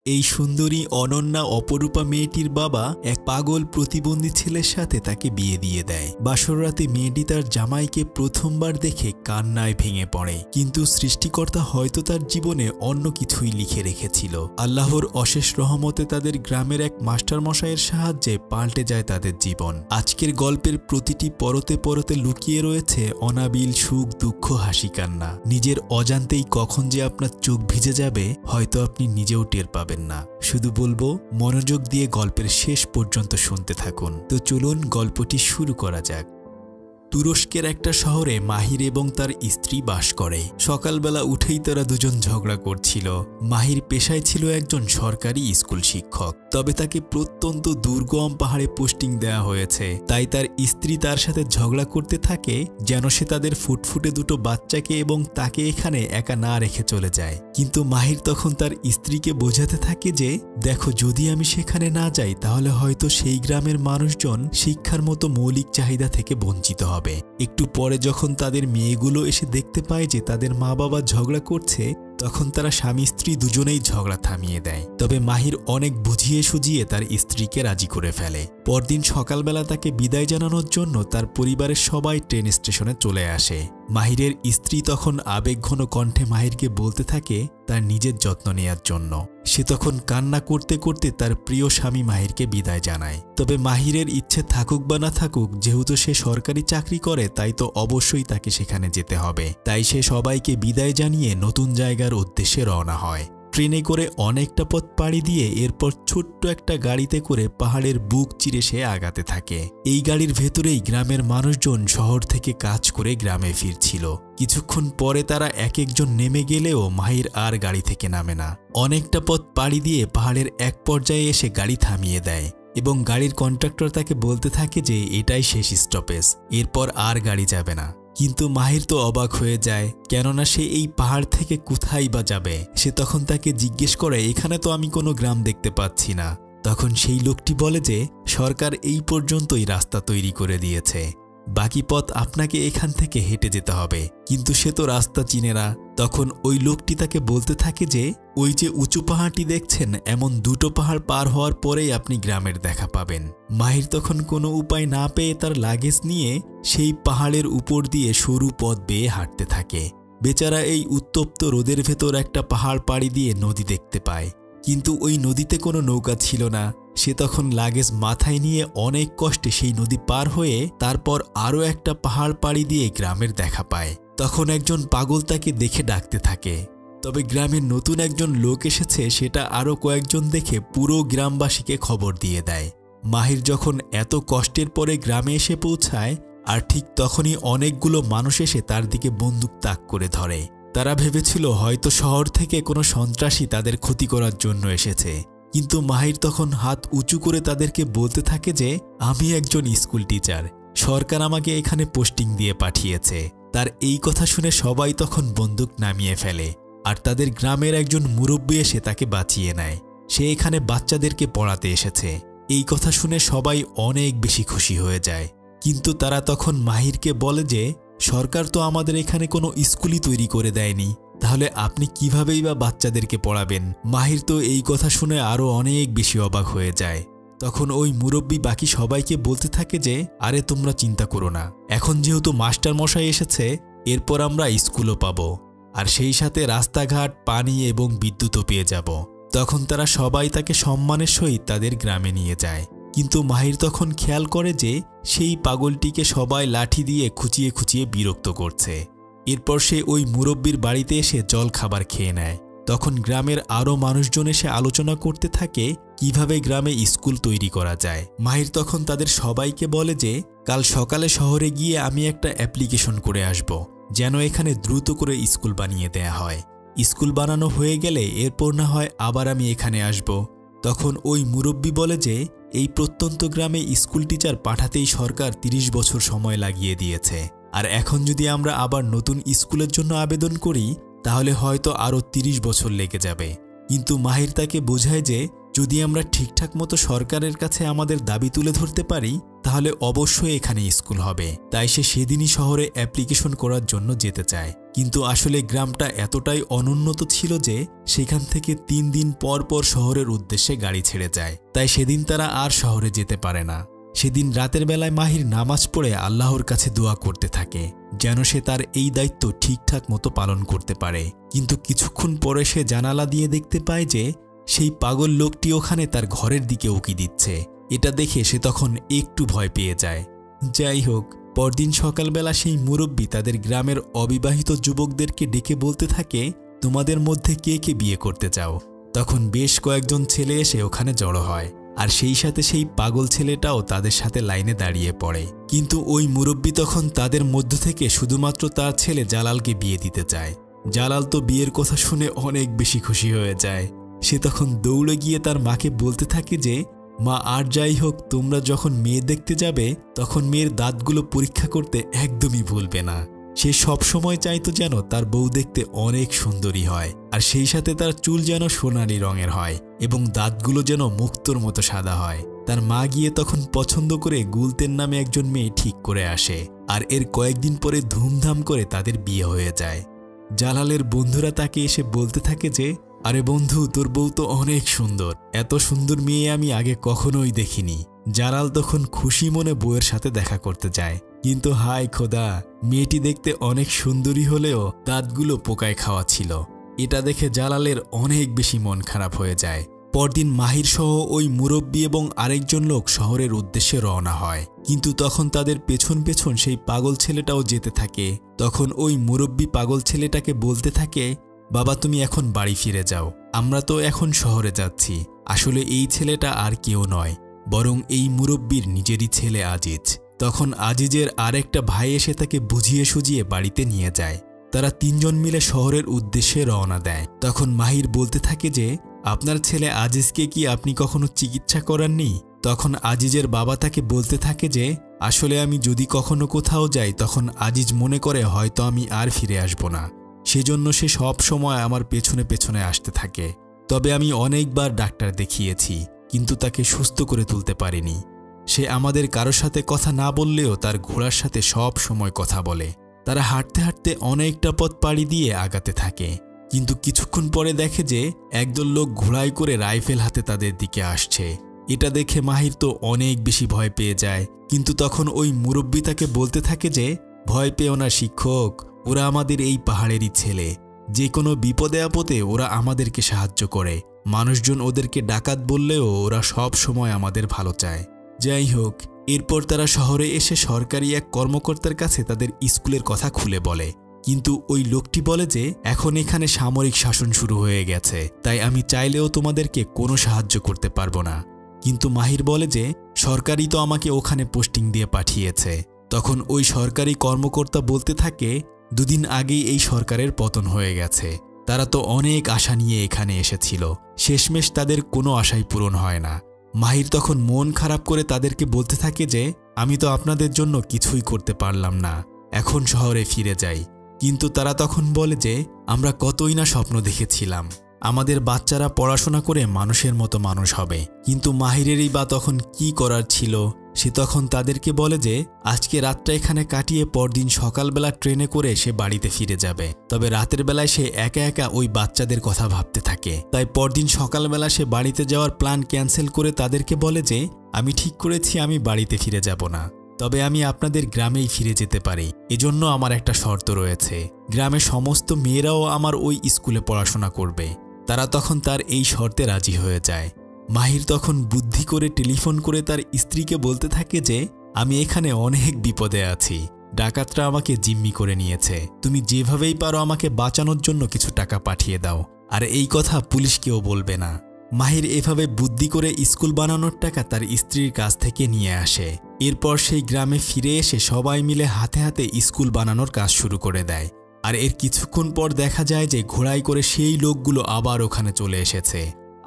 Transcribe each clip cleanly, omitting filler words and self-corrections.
এই সুন্দরী অনন্যা অপরূপা মেয়েটির বাবা এক পাগল প্রতিবন্ধী ছেলের সাথে তাকে বিয়ে দিয়ে দেয়। বাসর রাতে মেয়েটি তার জামাইকে প্রথমবার দেখে কান্নায় ভেঙে পড়ে, কিন্তু সৃষ্টিকর্তা হয়তো তার জীবনে অন্য কিছুই লিখে রেখেছিল। আল্লাহর অশেষ রহমতে তাদের গ্রামের এক মাস্টার মশাইয়ের সাহায্যে পাল্টে যায় তাদের জীবন। আজকের গল্পের প্রতিটি পরতে পরতে লুকিয়ে রয়েছে অনাবিল সুখ, দুঃখ, হাসি, কান্না। নিজের অজান্তেই কখন যে আপনার চোখ ভিজে যাবে হয়তো আপনি নিজেও টের পাবেন না। শুধু বলবো, মনোযোগ দিয়ে গল্পের শেষ পর্যন্ত শুনতে থাকুন। তো চলুন গল্পটি শুরু করা যাক। তুরস্কের একটা শহরে মাহির এবং তার স্ত্রী বাস করে। সকালবেলা উঠেই তারা দুজন ঝগড়া করছিল। মাহির পেশায় ছিল একজন সরকারি স্কুল শিক্ষক, তবে তাকে প্রত্যন্ত দুর্গম পাহাড়ে পোস্টিং দেওয়া হয়েছে। তাই তার স্ত্রী তার সাথে ঝগড়া করতে থাকে যেন সে তাদের ফুটফুটে দুটো বাচ্চাকে এবং তাকে এখানে একা না রেখে চলে যায়। কিন্তু মাহির তখন তার স্ত্রীকে বোঝাতে থাকে যে, দেখো, যদি আমি সেখানে না যাই তাহলে হয়তো সেই গ্রামের মানুষজন শিক্ষার মতো মৌলিক চাহিদা থেকে বঞ্চিত হবে। একটু পরে যখন তাদের মেয়েগুলো এসে দেখতে পায় যে তাদের মা বাবা ঝগড়া করছে, তখন তারা স্বামী স্ত্রী দুজনেই ঝগড়া থামিয়ে দেয়। তবে মাহির অনেক বুঝিয়ে সুঝিয়ে তার স্ত্রীকে রাজি করে ফেলে। পরদিন সকালবেলা তাকে বিদায় জানানোর জন্য তার পরিবারের সবাই ট্রেন স্টেশনে চলে আসে। মাহিরের স্ত্রী তখন আবেগঘন কণ্ঠে মাহিরকে বলতে থাকে তার নিজের যত্ন নেয়ার জন্য। সে তখন কান্না করতে করতে তার প্রিয় স্বামী মাহিরকে বিদায় জানায়। তবে মাহিরের ইচ্ছে থাকুক বা না থাকুক, যেহেতু সে সরকারি চাকরি করে তাই তো অবশ্যই তাকে সেখানে যেতে হবে। তাই সে সবাইকে বিদায় জানিয়ে নতুন জায়গার উদ্দেশ্যে রওনা হয়। ট্রেনে করে অনেকটা পথ পাড়ি দিয়ে এরপর ছোট্ট একটা গাড়িতে করে পাহাড়ের বুক চিরে সে আগাতে থাকে। এই গাড়ির ভেতরেই গ্রামের মানুষজন শহর থেকে কাজ করে গ্রামে ফিরছিল। কিছুক্ষণ পরে তারা এক একজন নেমে গেলেও মাহির আর গাড়ি থেকে নামে না। অনেকটা পথ পাড়ি দিয়ে পাহাড়ের এক পর্যায়ে এসে গাড়ি থামিয়ে দেয় এবং গাড়ির কন্ট্রাক্টর তাকে বলতে থাকে যে এটাই শেষ স্টপেজ, এরপর আর গাড়ি যাবে না। কিন্তু মাহির তো অবাক হয়ে যায়, কেননা সে এই পাহাড় থেকে কোথায় বা যাবে। সে তখন তাকে জিজ্ঞেস করে, এখানে তো আমি কোনো গ্রাম দেখতে পাচ্ছি না। তখন সেই লোকটি বলে যে সরকার এই পর্যন্তই রাস্তা তৈরি করে দিয়েছে, বাকি পথ আপনাকে এখান থেকে হেঁটে যেতে হবে। কিন্তু সে তো রাস্তা চিনে না। তখন ওই লোকটি তাকে বলতে থাকে যে ওই যে উঁচু পাহাড়টি দেখছেন, এমন দুটো পাহাড় পার হওয়ার পরেই আপনি গ্রামের দেখা পাবেন। মাহির তখন কোনো উপায় না পেয়ে তার লাগেজ নিয়ে সেই পাহাড়ের উপর দিয়ে সরু পথ বেয়ে হাঁটতে থাকে। বেচারা এই উত্তপ্ত রোদের ভেতর একটা পাহাড় পাড়ি দিয়ে নদী দেখতে পায়, কিন্তু ওই নদীতে কোনো নৌকা ছিল না। সে তখন লাগেজ মাথায় নিয়ে অনেক কষ্টে সেই নদী পার হয়ে তারপর আরও একটা পাহাড় পাড়ি দিয়ে গ্রামের দেখা পায়। তখন একজন পাগল তাকে দেখে ডাকতে থাকে। তবে গ্রামের নতুন একজন লোক এসেছে সেটা আরও কয়েকজন দেখে পুরো গ্রামবাসীকে খবর দিয়ে দেয়। মাহির যখন এত কষ্টের পরে গ্রামে এসে পৌঁছায়, আর ঠিক তখনই অনেকগুলো মানুষ এসে তার দিকে বন্দুক তাক করে ধরে। তারা ভেবেছিল হয়তো শহর থেকে কোনো সন্ত্রাসী তাদের ক্ষতি করার জন্য এসেছে। কিন্তু মাহির তখন হাত উঁচু করে তাদেরকে বলতে থাকে যে আমি একজন স্কুল টিচার, সরকার আমাকে এখানে পোস্টিং দিয়ে পাঠিয়েছে। তার এই কথা শুনে সবাই তখন বন্দুক নামিয়ে ফেলে, আর তাদের গ্রামের একজন মুরব্বী এসে তাকে বাঁচিয়ে নেয়। সে এখানে বাচ্চাদেরকে পড়াতে এসেছে। এই কথা শুনে সবাই অনেক বেশি খুশি হয়ে যায়। কিন্তু তারা তখন মাহিরকে বলে যে সরকার তো আমাদের এখানে কোনো স্কুলই তৈরি করে দেয়নি, তাহলে আপনি কিভাবেই বা বাচ্চাদেরকে পড়াবেন। মাহির তো এই কথা শুনে আরও অনেক বেশি অবাক হয়ে যায়। তখন ওই মুরব্বী বাকি সবাইকে বলতে থাকে যে আরে তোমরা চিন্তা করো না, এখন যেহেতু মাস্টার মশাই এসেছে, এরপর আমরা স্কুলও পাবো, আর সেই সাথে রাস্তাঘাট, পানি এবং বিদ্যুৎও পেয়ে যাব। তখন তারা সবাই তাকে সম্মানের সহিত তাদের গ্রামে নিয়ে যায়। কিন্তু মাহির তখন খেয়াল করে যে সেই পাগলটিকে সবাই লাঠি দিয়ে খুঁচিয়ে খুঁচিয়ে বিরক্ত করছে। এরপর সে ওই মুরব্বির বাড়িতে এসে জল খাবার খেয়ে নেয়। তখন গ্রামের আরও মানুষজন এসে আলোচনা করতে থাকে কিভাবে গ্রামে স্কুল তৈরি করা যায়। মাহির তখন তাদের সবাইকে বলে যে কাল সকালে শহরে গিয়ে আমি একটা অ্যাপ্লিকেশন করে আসব, যেন এখানে দ্রুত করে স্কুল বানিয়ে দেয়া হয়। স্কুল বানানো হয়ে গেলে এরপর না হয় আবার আমি এখানে আসব। তখন ওই মুরব্বি বলে যে এই প্রত্যন্ত গ্রামে স্কুল টিচার পাঠাতেই সরকার 30 বছর সময় লাগিয়ে দিয়েছে, আর এখন যদি আমরা আবার নতুন স্কুলের জন্য আবেদন করি তাহলে হয়তো আরও 30 বছর লেগে যাবে। কিন্তু মাহির তাকে বোঝায় যে যদি আমরা ঠিকঠাক মতো সরকারের কাছে আমাদের দাবি তুলে ধরতে পারি তাহলে অবশ্যই এখানে স্কুল হবে। তাই সে সেদিনই শহরে অ্যাপ্লিকেশন করার জন্য যেতে চায়। কিন্তু আসলে গ্রামটা এতটাই অনুন্নত ছিল যে সেখান থেকে 3 দিন পর পর শহরের উদ্দেশ্যে গাড়ি ছেড়ে যায়। তাই সেদিন তারা আর শহরে যেতে পারে না। সেদিন রাতের বেলায় মাহির নামাজ পড়ে আল্লাহর কাছে দোয়া করতে থাকে যেন সে তার এই দায়িত্ব ঠিকঠাক মতো পালন করতে পারে। কিন্তু কিছুক্ষণ পরে সে জানালা দিয়ে দেখতে পায় যে সেই পাগল লোকটি ওখানে তার ঘরের দিকে উকি দিচ্ছে। এটা দেখে সে তখন একটু ভয় পেয়ে যায়। যাই হোক, পরদিন সকালবেলা সেই মুরব্বী তাদের গ্রামের অবিবাহিত যুবকদেরকে ডেকে বলতে থাকে, তোমাদের মধ্যে কে কে বিয়ে করতে চাও? তখন বেশ কয়েকজন ছেলে এসে ওখানে জড়ো হয়, আর সেই সাথে সেই পাগল ছেলেটাও তাদের সাথে লাইনে দাঁড়িয়ে পড়ে। কিন্তু ওই মুরব্বী তখন তাদের মধ্য থেকে শুধুমাত্র তার ছেলে জালালকে বিয়ে দিতে চায়। জালাল তো বিয়ের কথা শুনে অনেক বেশি খুশি হয়ে যায়। সে তখন দৌড়ে গিয়ে তার মাকে বলতে থাকে যে, মা, আর যাই হোক, তোমরা যখন মেয়ে দেখতে যাবে তখন মেয়ের দাঁতগুলো পরীক্ষা করতে একদমই ভুলবে না। সে সব সময় চাইতো যেন তার বউ দেখতে অনেক সুন্দরী হয়, আর সেই সাথে তার চুল যেন সোনালী রঙের হয় এবং দাঁতগুলো যেন মুক্তোর মতো সাদা হয়। তার মা গিয়ে তখন পছন্দ করে গুলতেন নামে একজন মেয়ে ঠিক করে আসে, আর এর কয়েকদিন পরে ধুমধাম করে তাদের বিয়ে হয়ে যায়। জালালের বন্ধুরা তাকে এসে বলতে থাকে যে, আরে বন্ধু, তোর বউ তো অনেক সুন্দর, এত সুন্দর মেয়ে আমি আগে কখনোই দেখিনি। জালাল তখন খুশি মনে বউয়ের সাথে দেখা করতে যায়। কিন্তু হায় খোদা, মেয়েটি দেখতে অনেক সুন্দরী হলেও দাঁতগুলো পোকায় খাওয়া ছিল। এটা দেখে জালালের অনেক বেশি মন খারাপ হয়ে যায়। পরদিন মাহির সহ ওই মুরব্বী এবং আরেকজন লোক শহরের উদ্দেশ্যে রওনা হয়। কিন্তু তখন তাদের পেছন পেছন সেই পাগল ছেলেটাও যেতে থাকে। তখন ওই মুরব্বী পাগল ছেলেটাকে বলতে থাকে, বাবা, তুমি এখন বাড়ি ফিরে যাও, আমরা তো এখন শহরে যাচ্ছি। আসলে এই ছেলেটা আর কেউ নয়, বরং এই মুরব্বীর নিজেরই ছেলে আজিজ। তখন আজিজের আরেকটা ভাই এসে তাকে বুঝিয়ে সুঝিয়ে বাড়িতে নিয়ে যায়। তারা 3 জন মিলে শহরের উদ্দেশ্যে রওনা দেয়। তখন মাহির বলতে থাকে যে, আপনার ছেলে আজিজকে কি আপনি কখনো চিকিৎসা করাননি? তখন আজিজের বাবা তাকে বলতে থাকে যে, আসলে আমি যদি কখনো কোথাও যাই তখন আজিজ মনে করে হয়তো আমি আর ফিরে আসব না, সেজন্য সে সব সময় আমার পেছনে পেছনে আসতে থাকে। তবে আমি অনেকবার ডাক্তার দেখিয়েছি, কিন্তু তাকে সুস্থ করে তুলতে পারিনি। সে আমাদের কারো সাথে কথা না বললেও তার ঘোড়ার সাথে সব সময় কথা বলে। তারা হাঁটতে হাঁটতে অনেকটা পথ পাড়ি দিয়ে আগাতে থাকে। কিন্তু কিছুক্ষণ পরে দেখে যে একদল লোক ঘোড়ায় করে রাইফেল হাতে তাদের দিকে আসছে। এটা দেখে মাহির তো অনেক বেশি ভয় পেয়ে যায়। কিন্তু তখন ওই মুরব্বী তাকে বলতে থাকে যে, ভয় পেও না শিক্ষক, ওরা আমাদের এই পাহাড়েরই ছেলে। যে কোনো বিপদে আপদে ওরা আমাদেরকে সাহায্য করে। মানুষজন ওদেরকে ডাকাত বললেও ওরা সব সময় আমাদের ভালো চায়। যাই হোক, এরপর তারা শহরে এসে সরকারি এক কর্মকর্তার কাছে তাদের স্কুলের কথা খুলে বলে। কিন্তু ওই লোকটি বলে যে, এখন এখানে সামরিক শাসন শুরু হয়ে গেছে, তাই আমি চাইলেও তোমাদেরকে কোনো সাহায্য করতে পারবো না। কিন্তু মাহির বলে যে, সরকারই তো আমাকে ওখানে পোস্টিং দিয়ে পাঠিয়েছে। তখন ওই সরকারি কর্মকর্তা বলতে থাকে, 2 দিন আগেই এই সরকারের পতন হয়ে গেছে। তারা তো অনেক আশা নিয়ে এখানে এসেছিল, শেষমেশ তাদের কোনো আশাই পূরণ হয় না। মাহির তখন মন খারাপ করে তাদেরকে বলতে থাকে যে, আমি তো আপনাদের জন্য কিছুই করতে পারলাম না, এখন শহরে ফিরে যাই। কিন্তু তারা তখন বলে যে, আমরা কতই না স্বপ্ন দেখেছিলাম, আমাদের বাচ্চারা পড়াশোনা করে মানুষের মতো মানুষ হবে। কিন্তু মাহিরেরই বা তখন কি করার ছিল? সে তখন তাদেরকে বলে যে, আজকে রাতটা এখানে কাটিয়ে পরদিন সকালবেলা ট্রেনে করে সে বাড়িতে ফিরে যাবে। তবে রাতের বেলায় সে একা একা ওই বাচ্চাদের কথা ভাবতে থাকে। তাই পরদিন সকালবেলা সে বাড়িতে যাওয়ার প্ল্যান ক্যান্সেল করে তাদেরকে বলে যে, আমি ঠিক করেছি আমি বাড়িতে ফিরে যাব না, তবে আমি আপনাদের গ্রামেই ফিরে যেতে পারি। এজন্য আমার একটা শর্ত রয়েছে, গ্রামের সমস্ত মেয়েরাও আমার ওই স্কুলে পড়াশোনা করবে। তারা তখন তার এই শর্তে রাজি হয়ে যায়। মাহির তখন বুদ্ধি করে টেলিফোন করে তার স্ত্রীকে বলতে থাকে যে, আমি এখানে অনেক বিপদে আছি, ডাকাতরা আমাকে জিম্মি করে নিয়েছে, তুমি যেভাবেই পারো আমাকে বাঁচানোর জন্য কিছু টাকা পাঠিয়ে দাও, আর এই কথা পুলিশকেও বলবে না। মাহির এভাবে বুদ্ধি করে স্কুল বানানোর টাকা তার স্ত্রীর কাছ থেকে নিয়ে আসে। এরপর সেই গ্রামে ফিরে এসে সবাই মিলে হাতে হাতে স্কুল বানানোর কাজ শুরু করে দেয়। আর এর কিছুক্ষণ পর দেখা যায় যে ঘোড়ায় করে সেই লোকগুলো আবার ওখানে চলে এসেছে।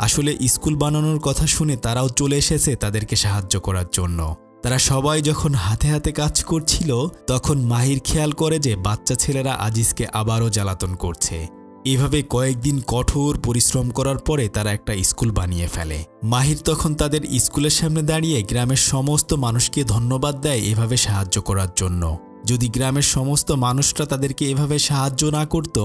আসলে স্কুল বানানোর কথা শুনে তারাও চলে এসেছে তাদেরকে সাহায্য করার জন্য। তারা সবাই যখন হাতে হাতে কাজ করছিল তখন মাহির খেয়াল করে যে বাচ্চা ছেলেরা আজিজকে আবারও জ্বালাতন করছে। এভাবে কয়েকদিন কঠোর পরিশ্রম করার পরে তারা একটা স্কুল বানিয়ে ফেলে। মাহির তখন তাদের স্কুলের সামনে দাঁড়িয়ে গ্রামের সমস্ত মানুষকে ধন্যবাদ দেয় এভাবে সাহায্য করার জন্য। যদি গ্রামের সমস্ত মানুষরা তাদেরকে এভাবে সাহায্য না করত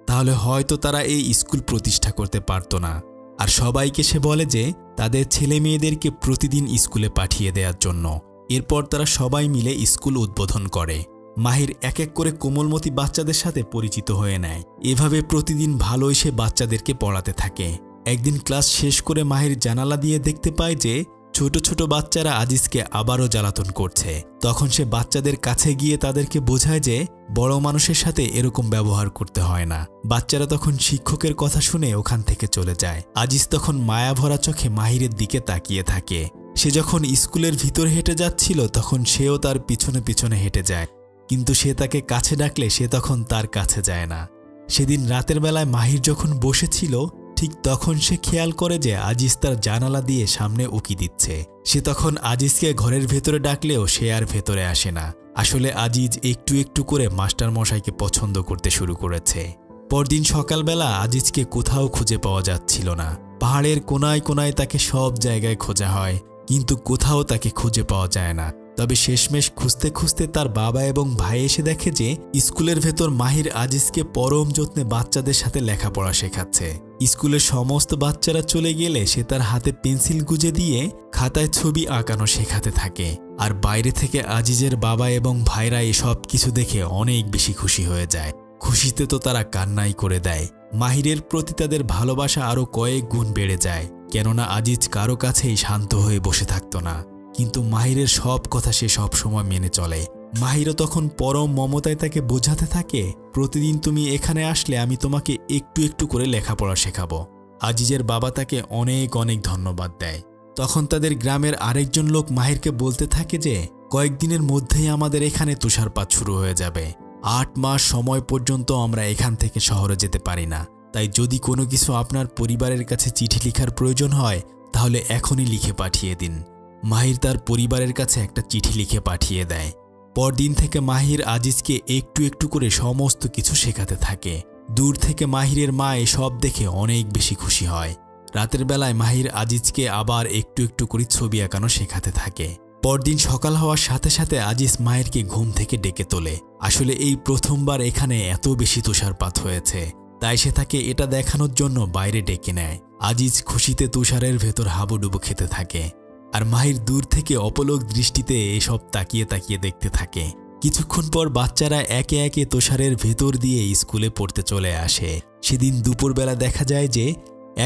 তাহলে হয়তো তারা এই স্কুল প্রতিষ্ঠা করতে পারত না। আর সবাইকে সে বলে যে তাদের ছেলে মেয়েদেরকে প্রতিদিন স্কুলে পাঠিয়ে দেওয়ার জন্য। এরপর তারা সবাই মিলে স্কুল উদ্বোধন করে। মাহির এক এক করে কোমলমতি বাচ্চাদের সাথে পরিচিত হয়ে নেয়। এভাবে প্রতিদিন ভালোই সে বাচ্চাদেরকে পড়াতে থাকে। একদিন ক্লাস শেষ করে মাহির জানালা দিয়ে দেখতে পায় যে ছোট ছোট বাচ্চারা আজিজকে আবারও জ্বালাতন করছে। তখন সে বাচ্চাদের কাছে গিয়ে তাদেরকে বোঝায় যে বড় মানুষের সাথে এরকম ব্যবহার করতে হয় না। বাচ্চারা তখন শিক্ষকের কথা শুনে ওখান থেকে চলে যায়। আজিজ তখন মায়াভরা চোখে মাহিরের দিকে তাকিয়ে থাকে। সে যখন স্কুলের ভিতর হেঁটে যাচ্ছিল তখন সেও তার পিছনে পিছনে হেঁটে যায়, কিন্তু সে তাকে কাছে ডাকলে সে তখন তার কাছে যায় না। সেদিন রাতের বেলায় মাহির যখন বসেছিল ঠিক তখন সে খেয়াল করে যে আজিজ তার জানালা দিয়ে সামনে উকি দিচ্ছে। সে তখন আজিজকে ঘরের ভেতরে ডাকলেও সে আর ভেতরে আসে না। আসলে আজিজ একটু একটু করে মাস্টার মশাইকে পছন্দ করতে শুরু করেছে। পরদিন সকালবেলা আজিজকে কোথাও খুঁজে পাওয়া যাচ্ছিল না। পাহাড়ের কোনায় কোনায় তাকে সব জায়গায় খোঁজা হয়, কিন্তু কোথাও তাকে খুঁজে পাওয়া যায় না। তবে শেষমেশ খুঁজতে খুঁজতে তার বাবা এবং ভাই এসে দেখে যে স্কুলের ভেতর মাহির আজিজকে পরম যত্নে বাচ্চাদের সাথে লেখাপড়া শেখাচ্ছে। স্কুলের সমস্ত বাচ্চারা চলে গেলে সে তার হাতে পেন্সিল গুজে দিয়ে খাতায় ছবি আঁকানো শেখাতে থাকে। আর বাইরে থেকে আজিজের বাবা এবং ভাইরা এসব কিছু দেখে অনেক বেশি খুশি হয়ে যায়। খুশিতে তো তারা কান্নাই করে দেয়। মাহিরের প্রতি তাদের ভালোবাসা আরও কয়েক গুণ বেড়ে যায়, কেননা আজিজ কারো কাছেই শান্ত হয়ে বসে থাকত না। কিন্তু মাহিরের সব কথা সে সব সময় মেনে চলে। মাহিরও তখন পরম মমতায় তাকে বোঝাতে থাকে, প্রতিদিন তুমি এখানে আসলে আমি তোমাকে একটু একটু করে লেখাপড়া শেখাবো। আজিজের বাবা তাকে অনেক অনেক ধন্যবাদ দেয়। তখন তাদের গ্রামের আরেকজন লোক মাহিরকে বলতে থাকে যে কয়েকদিনের মধ্যেই আমাদের এখানে তুষারপাত শুরু হয়ে যাবে। 8 মাস সময় পর্যন্ত আমরা এখান থেকে শহরে যেতে পারি না। তাই যদি কোনো কিছু আপনার পরিবারের কাছে চিঠি লেখার প্রয়োজন হয় তাহলে এখনই লিখে পাঠিয়ে দিন। মাহির তার পরিবারের কাছে একটা চিঠি লিখে পাঠিয়ে দেয়। পরদিন থেকে মাহির আজিজকে একটু একটু করে সমস্ত কিছু শেখাতে থাকে। দূর থেকে মাহিরের মা এসব দেখে অনেক বেশি খুশি হয়। রাতের বেলায় মাহির আজিজকে আবার একটু একটু করে ছবি আঁকানো শেখাতে থাকে। পরদিন সকাল হওয়ার সাথে সাথে আজিজ মাহিরকে ঘুম থেকে ডেকে তোলে। আসলে এই প্রথমবার এখানে এত বেশি তুষারপাত হয়েছে, তাই সে তাকে এটা দেখানোর জন্য বাইরে ডেকে নেয়। আজিজ খুশিতে তুষারের ভেতর হাবুডুবু খেতে থাকে, আর মাহির দূর থেকে অপলক দৃষ্টিতে এসব তাকিয়ে তাকিয়ে দেখতে থাকে। কিছুক্ষণ পর বাচ্চারা একে একে তুষারের ভেতর দিয়ে স্কুলে পড়তে চলে আসে। সেদিন দুপুরবেলা দেখা যায় যে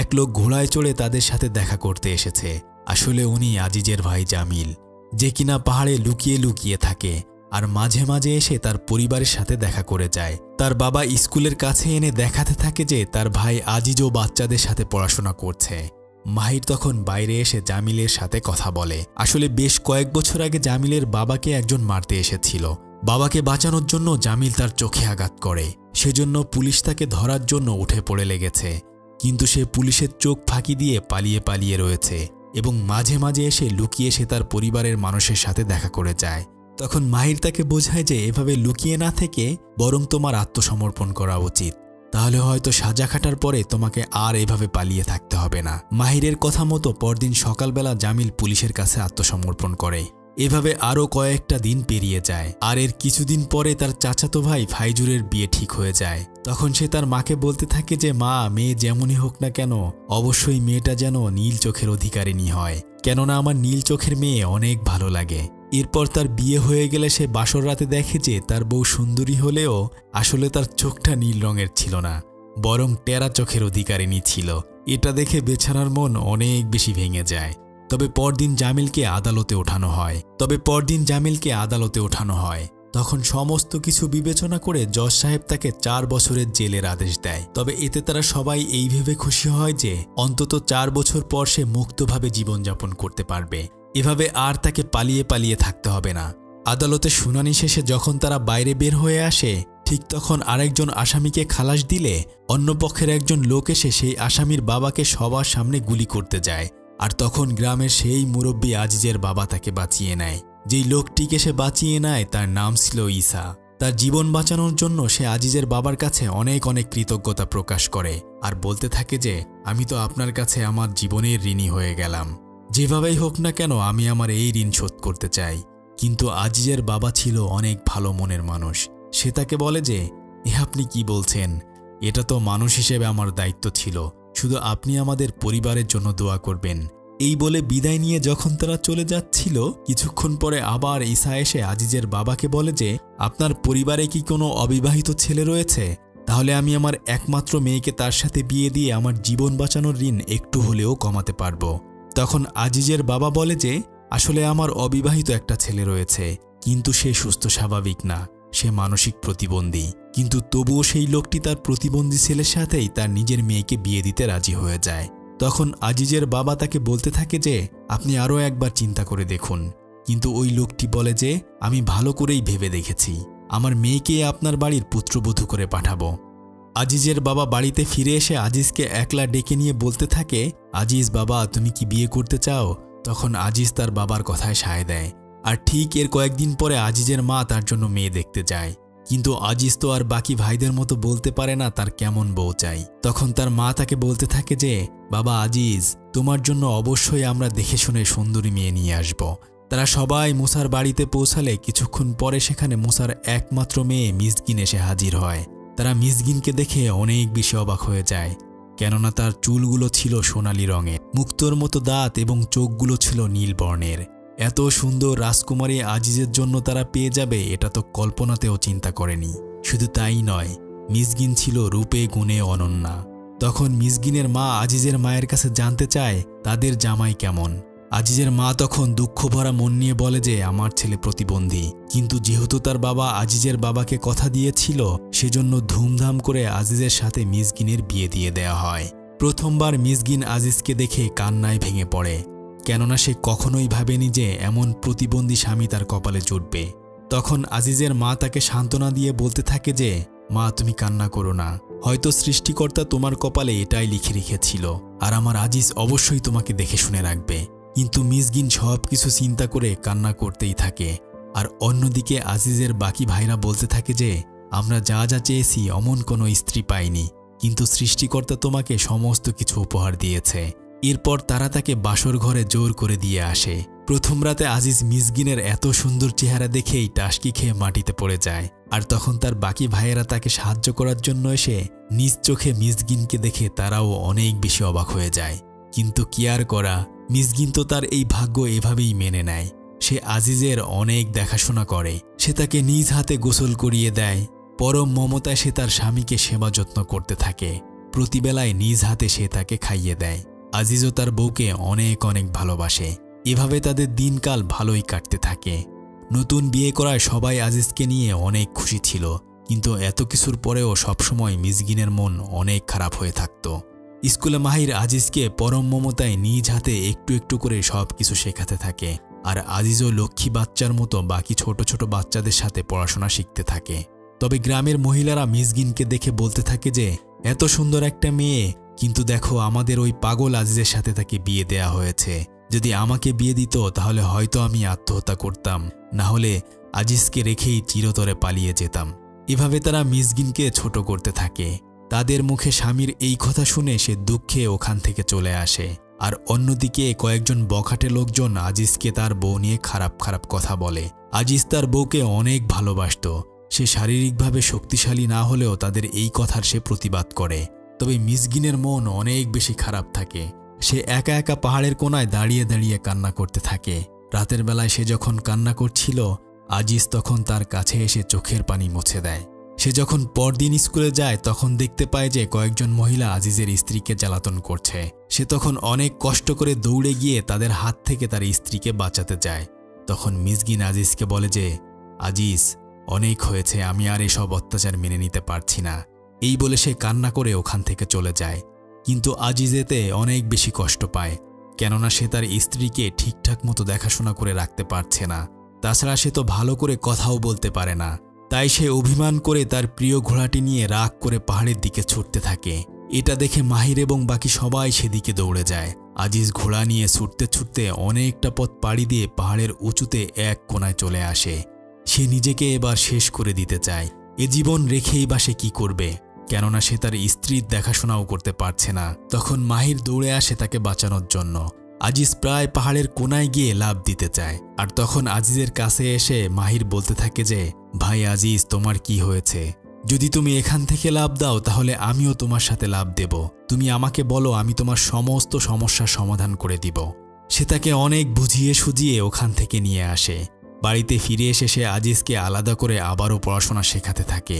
এক লোক ঘোড়ায় চড়ে তাদের সাথে দেখা করতে এসেছে। আসলে উনি আজিজের ভাই জামিল, যে কিনা পাহাড়ে লুকিয়ে লুকিয়ে থাকে আর মাঝে মাঝে এসে তার পরিবারের সাথে দেখা করে যায়। তার বাবা স্কুলের কাছে এনে দেখাতে থাকে যে তার ভাই আজিজও বাচ্চাদের সাথে পড়াশোনা করছে। মাহির তখন বাইরে এসে জামিলের সাথে কথা বলে। আসলে বেশ কয়েক বছর আগে জামিলের বাবাকে একজন মারতে এসেছিল। বাবাকে বাঁচানোর জন্য জামিল তার চোখে আঘাত করে, সেজন্য পুলিশ তাকে ধরার জন্য উঠে পড়ে লেগেছে। কিন্তু সে পুলিশের চোখ ফাঁকি দিয়ে পালিয়ে পালিয়ে রয়েছে এবং মাঝে মাঝে এসে লুকিয়ে সে তার পরিবারের মানুষের সাথে দেখা করে যায়। তখন মাহির তাকে বোঝায় যে এভাবে লুকিয়ে না থেকে বরং তোমার আত্মসমর্পণ করা উচিত, তাহলে হয়তো সাজা খাটার পরে তোমাকে আর এভাবে পালিয়ে থাকতে হবে না। মাহিরের কথা মতো পরদিন সকালবেলা জামিল পুলিশের কাছে আত্মসমর্পণ করে। এভাবে আরও কয়েকটা দিন পেরিয়ে যায়। আর এর কিছুদিন পরে তার চাচাতো ভাই ফাইজুরের বিয়ে ঠিক হয়ে যায়। তখন সে তার মাকে বলতে থাকে যে মা, মেয়ে যেমনই হোক না কেন অবশ্যই মেয়েটা যেন নীল চোখের অধিকারিণী হয়, কেননা আমার নীল চোখের মেয়ে অনেক ভালো লাগে। এরপর তার বিয়ে হয়ে গেলে সে বাসর রাতে দেখে যে তার বউ সুন্দরী হলেও আসলে তার চোখটা নীল রঙের ছিল না, বরং টেরা চোখের অধিকারিণী ছিল। এটা দেখে বেচারার মন অনেক বেশি ভেঙে যায়। তবে পরদিন জামিলকে আদালতে ওঠানো হয়। তখন সমস্ত কিছু বিবেচনা করে জজ সাহেব তাকে 4 বছরের জেলের আদেশ দেয়। তবে এতে তারা সবাই এই ভেবে খুশি হয় যে অন্তত 4 বছর পর সে মুক্তভাবে জীবনযাপন করতে পারবে। এভাবে আর তাকে পালিয়ে পালিয়ে থাকতে হবে না। আদালতে শুনানি শেষে যখন তারা বাইরে বের হয়ে আসে, ঠিক তখন আরেকজন আসামিকে খালাস দিলে অন্য পক্ষের একজন লোক এসে সেই আসামির বাবাকে সবার সামনে গুলি করতে যায়। আর তখন গ্রামের সেই মুরব্বী আজিজের বাবা তাকে বাঁচিয়ে নেয়। যেই লোকটিকে সে বাঁচিয়ে নেয় তার নাম ছিল ঈসা। তার জীবন বাঁচানোর জন্য সে আজিজের বাবার কাছে অনেক অনেক কৃতজ্ঞতা প্রকাশ করে আর বলতে থাকে যে আমি তো আপনার কাছে আমার জীবনের ঋণী হয়ে গেলাম, যেভাবেই হোক না কেন আমি আমার এই ঋণ শোধ করতে চাই। কিন্তু আজিজের বাবা ছিল অনেক ভালো মনের মানুষ। সে তাকে বলে যে আপনি কি বলছেন, এটা তো মানুষ হিসেবে আমার দায়িত্ব ছিল, শুধু আপনি আমাদের পরিবারের জন্য দোয়া করবেন। এই বলে বিদায় নিয়ে যখন তারা চলে যাচ্ছিল, কিছুক্ষণ পরে আবার ঈসা এসে আজিজের বাবাকে বলে যে আপনার পরিবারে কি কোনো অবিবাহিত ছেলে রয়েছে? তাহলে আমি আমার একমাত্র মেয়েকে তার সাথে বিয়ে দিয়ে আমার জীবন বাঁচানোর ঋণ একটু হলেও কমাতে পারবো। তখন আজিজের বাবা বলে যে আসলে আমার অবিবাহিত একটা ছেলে রয়েছে, কিন্তু সে সুস্থ স্বাভাবিক না, সে মানসিক প্রতিবন্ধী। কিন্তু তবুও সেই লোকটি তার প্রতিবন্ধী ছেলের সাথেই তার নিজের মেয়েকে বিয়ে দিতে রাজি হয়ে যায়। তখন আজিজের বাবা তাকে বলতে থাকে যে আপনি আরও একবার চিন্তা করে দেখুন। কিন্তু ওই লোকটি বলে যে আমি ভালো করেই ভেবে দেখেছি, আমার মেয়েকে আপনার বাড়ির পুত্রবধূ করে পাঠাবো। আজিজের বাবা বাড়িতে ফিরে এসে আজিজকে একলা ডেকে নিয়ে বলতে থাকে, আজিজ বাবা, তুমি কি বিয়ে করতে চাও? তখন আজিজ তার বাবার কথায় সায় দেয়। আর ঠিক এর কয়েকদিন পরে আজিজের মা তার জন্য মেয়ে দেখতে যায়। কিন্তু আজিজ তো আর বাকি ভাইদের মতো বলতে পারে না তার কেমন বউ চাই। তখন তার মা তাকে বলতে থাকে যে বাবা আজিজ, তোমার জন্য অবশ্যই আমরা দেখে শুনে সুন্দরী মেয়ে নিয়ে আসব। তারা সবাই মুসার বাড়িতে পৌঁছালে কিছুক্ষণ পরে সেখানে মুসার একমাত্র মেয়ে মিসকিন এসে হাজির হয়। তারা মিসকিনকে দেখে অনেক বেশি অবাক হয়ে যায়, কেননা তার চুলগুলো ছিল সোনালি রঙের, মুক্তোর মতো দাঁত এবং চোখগুলো ছিল নীল বর্ণের। এত সুন্দর রাজকুমারী আজিজের জন্য তারা পেয়ে যাবে এটা তো কল্পনাতেও চিন্তা করেনি। শুধু তাই নয়, মিসকিন ছিল রূপে গুণে অনন্যা। তখন মিসকিনের মা আজিজের মায়ের কাছে জানতে চায় তাদের জামাই কেমন। আজিজের মা তখন দুঃখ ভরা মন নিয়ে বলে যে আমার ছেলে প্রতিবন্ধী, কিন্তু যেহেতু তার বাবা আজিজের বাবাকে কথা দিয়েছিল, সেজন্য ধুমধাম করে আজিজের সাথে মিসকিনের বিয়ে দিয়ে দেওয়া হয়। প্রথমবার মিসকিন আজিজকে দেখে কান্নায় ভেঙে পড়ে, কেননা সে কখনোই ভাবেনি যে এমন প্রতিবন্ধী স্বামী তার কপালে জুটবে। তখন আজিজের মা তাকে সান্ত্বনা দিয়ে বলতে থাকে যে মা, তুমি কান্না করো না, হয়তো সৃষ্টিকর্তা তোমার কপালে এটাই লিখে রেখেছিল, আর আমার আজিজ অবশ্যই তোমাকে দেখে শুনে রাখবে। কিন্তু মিসকিন সব কিছু চিন্তা করে কান্না করতেই থাকে। আর অন্যদিকে আজিজের বাকি ভাইরা বলতে থাকে যে আমরা যা যা চেয়েছি অমন কোনো স্ত্রী পাইনি, কিন্তু সৃষ্টিকর্তা তোমাকে সমস্ত কিছু উপহার দিয়েছে। এরপর তারা তাকে বাসর ঘরে জোর করে দিয়ে আসে। প্রথম রাতে আজিজ মিসকিনের এত সুন্দর চেহারা দেখেই টাসকি খেয়ে মাটিতে পড়ে যায়। আর তখন তার বাকি ভাইয়েরা তাকে সাহায্য করার জন্য এসে নিজ চোখে মিসকিনকে দেখে তারাও অনেক বেশি অবাক হয়ে যায়। কিন্তু কি আর করা, মিসকিন তো তার এই ভাগ্য এভাবেই মেনে নেয়। সে আজিজের অনেক দেখাশোনা করে, সে তাকে নিজ হাতে গোসল করিয়ে দেয়। পরম মমতায় সে তার স্বামীকে সেবা যত্ন করতে থাকে। প্রতিবেলায় নিজ হাতে সে তাকে খাইয়ে দেয়। আজিজও তার বউকে অনেক অনেক ভালোবাসে। এভাবে তাদের দিনকাল ভালোই কাটতে থাকে। নতুন বিয়ে করায় সবাই আজিজকে নিয়ে অনেক খুশি ছিল, কিন্তু এত কিছুর পরেও সবসময় মিসকিনের মন অনেক খারাপ হয়ে থাকত। স্কুলে মাহির আজিজকে পরম মমতায় নিজ হাতে একটু একটু করে সব কিছু শেখাতে থাকে। আর আজিজও লক্ষ্মী বাচ্চার মতো বাকি ছোট ছোট বাচ্চাদের সাথে পড়াশোনা শিখতে থাকে। তবে গ্রামের মহিলারা মিসকিনকে দেখে বলতে থাকে যে এত সুন্দর একটা মেয়ে, কিন্তু দেখো আমাদের ওই পাগল আজিজের সাথে তাকে বিয়ে দেয়া হয়েছে। যদি আমাকে বিয়ে দিত তাহলে হয়তো আমি আত্মহত্যা করতাম, না হলে আজিজকে রেখেই চিরতরে পালিয়ে যেতাম। এভাবে তারা মিসকিনকে ছোট করতে থাকে। তাদের মুখে স্বামীর এই কথা শুনে সে দুঃখে ওখান থেকে চলে আসে। আর অন্যদিকে কয়েকজন বখাটে লোকজন আজিজকে তার বউ নিয়ে খারাপ খারাপ কথা বলে। আজিজ তার বউকে অনেক ভালোবাসত। সে শারীরিকভাবে শক্তিশালী না হলেও তাদের এই কথার সে প্রতিবাদ করে। তবে মিসকিনের মন অনেক বেশি খারাপ থাকে। সে একা একা পাহাড়ের কোনায় দাঁড়িয়ে দাঁড়িয়ে কান্না করতে থাকে। রাতের বেলায় সে যখন কান্না করছিল, আজিজ তখন তার কাছে এসে চোখের পানি মুছে দেয়। সে যখন পরদিন স্কুলে যায় তখন দেখতে পায় যে কয়েকজন মহিলা আজিজের স্ত্রীকে জ্বালাতন করছে। সে তখন অনেক কষ্ট করে দৌড়ে গিয়ে তাদের হাত থেকে তার স্ত্রীকে বাঁচাতে যায়। তখন মিসকিন আজিজকে বলে যে আজিজ, অনেক হয়েছে, আমি আর এসব অত্যাচার মেনে নিতে পারছি না। এই বলে সে কান্না করে ওখান থেকে চলে যায়। কিন্তু আজিজ এতে অনেক বেশি কষ্ট পায়, কেননা সে তার স্ত্রীকে ঠিকঠাক মতো দেখাশোনা করে রাখতে পারছে না। তাছাড়া সে তো ভালো করে কথাও বলতে পারে না। তাই সে অভিমান করে তার প্রিয় ঘোড়াটি নিয়ে রাগ করে পাহাড়ের দিকে ছুটতে থাকে। এটা দেখে মাহির এবং বাকি সবাই সেদিকে দৌড়ে যায়। আজিজ ঘোড়া নিয়ে ছুটতে ছুটতে অনেকটা পথ পাড়ি দিয়ে পাহাড়ের উঁচুতে এক কোণায় চলে আসে। সে নিজেকে এবার শেষ করে দিতে চায়। এ জীবন রেখেই বা সে কি করবে, কেননা সে তার স্ত্রীর দেখাশোনাও করতে পারছে না। তখন মাহির দৌড়ে আসে তাকে বাঁচানোর জন্য। আজিজ প্রায় পাহাড়ের কোনায় গিয়ে লাফ দিতে চায়, আর তখন আজিজের কাছে এসে মাহির বলতে থাকে যে, ভাই আজিজ, তোমার কি হয়েছে? যদি তুমি এখান থেকে লাফ দাও তাহলে আমিও তোমার সাথে লাফ দেব। তুমি আমাকে বলো, আমি তোমার সমস্ত সমস্যার সমাধান করে দিব। সে তাকে অনেক বুঝিয়ে সুঝিয়ে ওখান থেকে নিয়ে আসে। বাড়িতে ফিরে এসে সে আজিজকে আলাদা করে আবারও পড়াশোনা শেখাতে থাকে।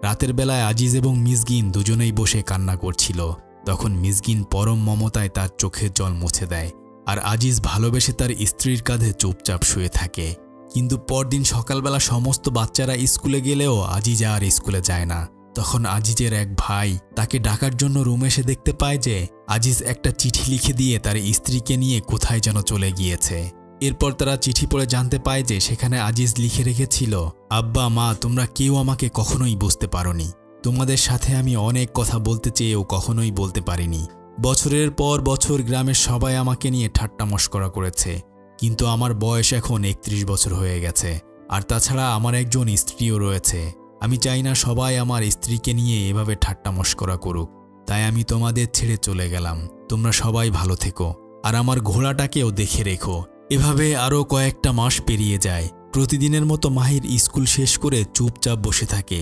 রাতের বেলায় আজিজ এবং মিসকিন দুজনেই বসে কান্না করছিল। তখন মিসকিন পরম মমতায় তার চোখের জল মুছে দেয়, আর আজিজ ভালোবেসে তার স্ত্রীর কাঁধে চুপচাপ শুয়ে থাকে। কিন্তু পরদিন সকালবেলা সমস্ত বাচ্চারা স্কুলে গেলেও আজিজ আর স্কুলে যায় না। তখন আজিজের এক ভাই তাকে ডাকার জন্য রুমে এসে দেখতে পায় যে আজিজ একটা চিঠি লিখে দিয়ে তার স্ত্রীকে নিয়ে কোথায় যেন চলে গিয়েছে। এরপর তারা চিঠি পড়ে জানতে পায় যে সেখানে আজিজ লিখে রেখেছিল, আব্বা মা, তোমরা কেউ আমাকে কখনোই বুঝতে পারোনি। তোমাদের সাথে আমি অনেক কথা বলতে চেয়েও কখনোই বলতে পারিনি। বছরের পর বছর গ্রামের সবাই আমাকে নিয়ে ঠাট্টা মশকরা করেছে, কিন্তু আমার বয়স এখন 31 বছর হয়ে গেছে, আর তাছাড়া আমার একজন স্ত্রীও রয়েছে। আমি চাই না সবাই আমার স্ত্রীকে নিয়ে এভাবে ঠাট্টা মশকরা করুক, তাই আমি তোমাদের ছেড়ে চলে গেলাম। তোমরা সবাই ভালো থেকো, আর আমার ঘোড়াটাকেও দেখে রেখো। এভাবে আরও কয়েকটা মাস পেরিয়ে যায়। প্রতিদিনের মতো মাহির স্কুল শেষ করে চুপচাপ বসে থাকে,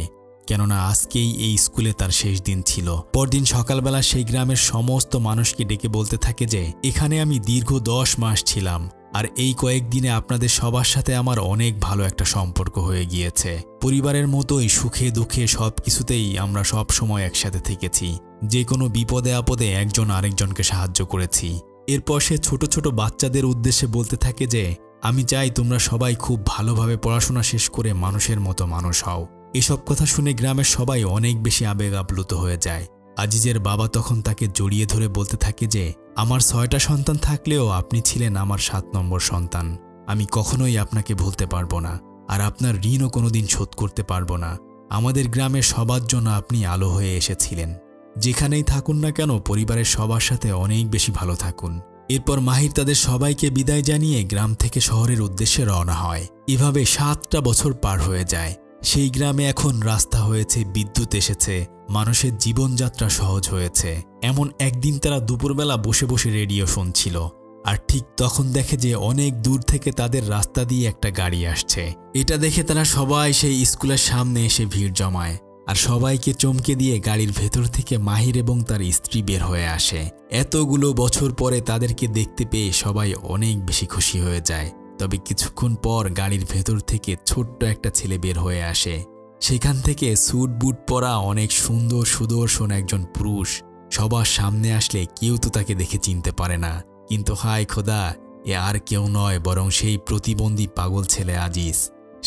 কেননা আজকেই এই স্কুলে তার শেষ দিন ছিল। পরদিন সকালবেলা সেই গ্রামের সমস্ত মানুষকে ডেকে বলতে থাকে যে, এখানে আমি দীর্ঘ 10 মাস ছিলাম, আর এই কয়েকদিনে আপনাদের সবার সাথে আমার অনেক ভালো একটা সম্পর্ক হয়ে গিয়েছে। পরিবারের মতোই সুখে দুঃখে সব কিছুতেই আমরা সব সময় একসাথে থেকেছি। যে কোনো বিপদে আপদে একজন আরেকজনকে সাহায্য করেছি। এরপর সে ছোট ছোট বাচ্চাদের উদ্দেশ্যে বলতে থাকে যে, আমি চাই তোমরা সবাই খুব ভালোভাবে পড়াশোনা শেষ করে মানুষের মতো মানুষ হও। এসব কথা শুনে গ্রামের সবাই অনেক বেশি আবেগ আপ্লুত হয়ে যায়। আজিজের বাবা তখন তাকে জড়িয়ে ধরে বলতে থাকে যে, আমার 6টা সন্তান থাকলেও আপনি ছিলেন আমার 7 নম্বর সন্তান। আমি কখনোই আপনাকে ভুলতে পারবো না, আর আপনার ঋণও কোনোদিন শোধ করতে পারবো না। আমাদের গ্রামের সবার জন্য আপনি আলো হয়ে এসেছিলেন। যেখানেই থাকুন না কেন পরিবারের সবার সাথে অনেক বেশি ভালো থাকুন। এরপর মাহির তাদের সবাইকে বিদায় জানিয়ে গ্রাম থেকে শহরের উদ্দেশ্যে রওনা হয়। এভাবে 7টা বছর পার হয়ে যায়। সেই গ্রামে এখন রাস্তা হয়েছে, বিদ্যুৎ এসেছে, মানুষের জীবনযাত্রা সহজ হয়েছে। এমন একদিন তারা দুপুরবেলা বসে বসে রেডিও শুনছিল, আর ঠিক তখন দেখে যে অনেক দূর থেকে তাদের রাস্তা দিয়ে একটা গাড়ি আসছে। এটা দেখে তারা সবাই সেই স্কুলের সামনে এসে ভিড় জমায়, আর সবাইকে চমকে দিয়ে গাড়ির ভেতর থেকে মাহির এবং তার স্ত্রী বের হয়ে আসে। এতগুলো বছর পরে তাদেরকে দেখতে পেয়ে সবাই অনেক বেশি খুশি হয়ে যায়। তবে কিছুক্ষণ পর গাড়ির ভেতর থেকে ছোট্ট একটা ছেলে বের হয়ে আসে। সেখান থেকে স্যুট বুট পরা অনেক সুন্দর সুদর্শন একজন পুরুষ সবার সামনে আসলে কেউ তো তাকে দেখে চিনতে পারে না। কিন্তু হায় খোদা, এ আর কেউ নয় বরং সেই প্রতিবন্ধী পাগল ছেলে আজিজ।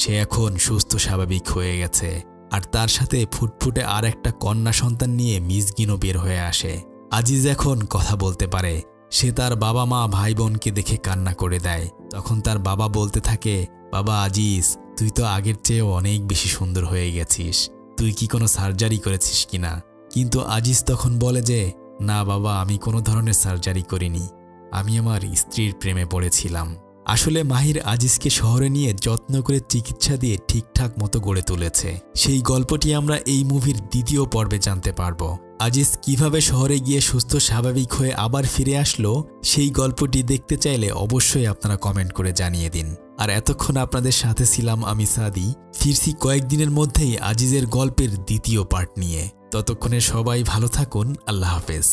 সে এখন সুস্থ স্বাভাবিক হয়ে গেছে, আর তার সাথে ফুটফুটে আর একটা কন্যা সন্তান নিয়ে মিসকিনও বের হয়ে আসে। আজিজ এখন কথা বলতে পারে। সে তার বাবা মা ভাই বোনকে দেখে কান্না করে দেয়। তখন তার বাবা বলতে থাকে, বাবা আজিজ, তুই তো আগের চেয়েও অনেক বেশি সুন্দর হয়ে গেছিস। তুই কি কোনো সার্জারি করেছিস কিনা? কিন্তু আজিজ তখন বলে যে, না বাবা, আমি কোনো ধরনের সার্জারি করিনি, আমি আমার স্ত্রীর প্রেমে পড়েছিলাম। আসলে মাহির আজিজকে শহরে নিয়ে যত্ন করে চিকিৎসা দিয়ে ঠিকঠাক মতো গড়ে তুলেছে। সেই গল্পটি আমরা এই মুভির দ্বিতীয় পর্বে জানতে পারবো। আজিজ কিভাবে শহরে গিয়ে সুস্থ স্বাভাবিক হয়ে আবার ফিরে আসলো, সেই গল্পটি দেখতে চাইলে অবশ্যই আপনারা কমেন্ট করে জানিয়ে দিন। আর এতক্ষণ আপনাদের সাথে ছিলাম আমি সাদি। ফিরছি কয়েকদিনের মধ্যেই আজিজের গল্পের দ্বিতীয় পার্ট নিয়ে। ততক্ষণে সবাই ভালো থাকুন। আল্লাহ হাফেজ।